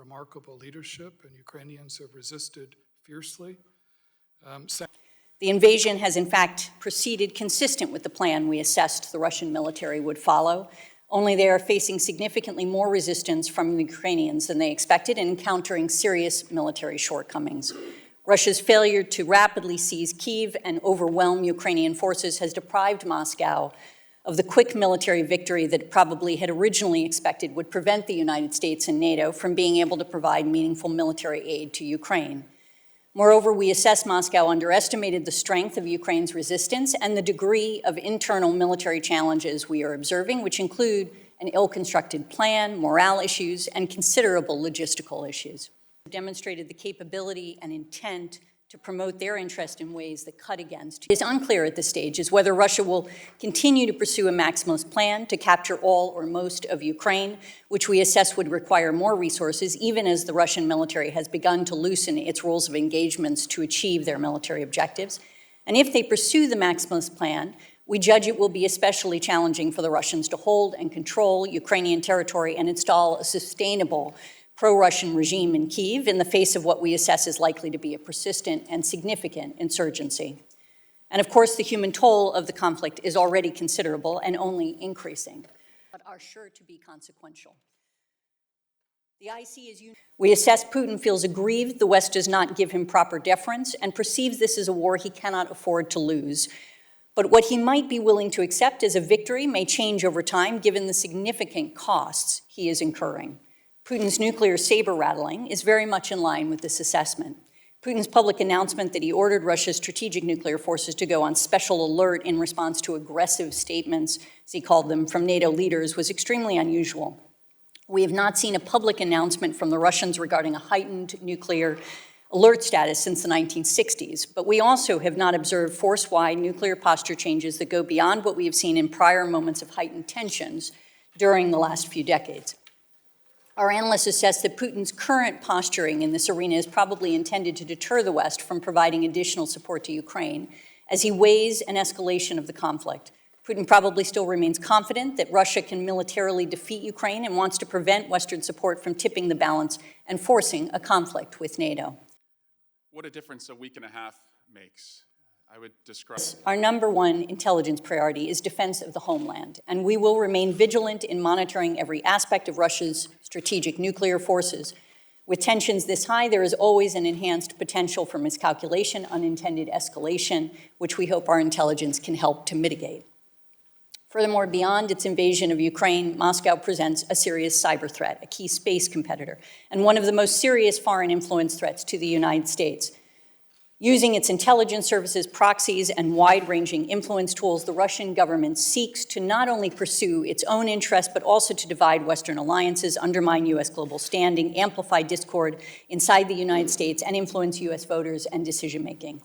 remarkable leadership, and Ukrainians have resisted fiercely. The invasion has in fact proceeded consistent with the plan we assessed the Russian military would follow, only they are facing significantly more resistance from the Ukrainians than they expected and encountering serious military shortcomings. Russia's failure to rapidly seize Kyiv and overwhelm Ukrainian forces has deprived Moscow of the quick military victory that it probably had originally expected would prevent the United States and NATO from being able to provide meaningful military aid to Ukraine. Moreover, we assess Moscow underestimated the strength of Ukraine's resistance and the degree of internal military challenges we are observing, which include an ill-constructed plan, morale issues, and considerable logistical issues. We've demonstrated the capability and intent to promote their interest in ways that cut against. It is unclear at this stage is whether Russia will continue to pursue a maximalist plan to capture all or most of Ukraine, which we assess would require more resources, even as the Russian military has begun to loosen its rules of engagements to achieve their military objectives. And if they pursue the maximalist plan, we judge it will be especially challenging for the Russians to hold and control Ukrainian territory and install a sustainable pro-Russian regime in Kyiv in the face of what we assess is likely to be a persistent and significant insurgency. And of course, the human toll of the conflict is already considerable and only increasing, but are sure to be consequential. The IC is we assess Putin feels aggrieved the West does not give him proper deference and perceives this as a war he cannot afford to lose. But what he might be willing to accept as a victory may change over time given the significant costs he is incurring. Putin's nuclear saber-rattling is very much in line with this assessment. Putin's public announcement that he ordered Russia's strategic nuclear forces to go on special alert in response to aggressive statements, as he called them, from NATO leaders was extremely unusual. We have not seen a public announcement from the Russians regarding a heightened nuclear alert status since the 1960s, but we also have not observed force-wide nuclear posture changes that go beyond what we have seen in prior moments of heightened tensions during the last few decades. Our analysts assess that Putin's current posturing in this arena is probably intended to deter the West from providing additional support to Ukraine as he weighs an escalation of the conflict. Putin probably still remains confident that Russia can militarily defeat Ukraine and wants to prevent Western support from tipping the balance and forcing a conflict with NATO. What a difference a week and a half makes. I would describe. Our number one intelligence priority is defense of the homeland, and we will remain vigilant in monitoring every aspect of Russia's strategic nuclear forces. With tensions this high, there is always an enhanced potential for miscalculation, unintended escalation, which we hope our intelligence can help to mitigate. Furthermore, beyond its invasion of Ukraine, Moscow presents a serious cyber threat, a key space competitor, and one of the most serious foreign influence threats to the United States. Using its intelligence services, proxies, and wide-ranging influence tools, the Russian government seeks to not only pursue its own interests, but also to divide Western alliances, undermine U.S. global standing, amplify discord inside the United States, and influence U.S. voters and decision-making.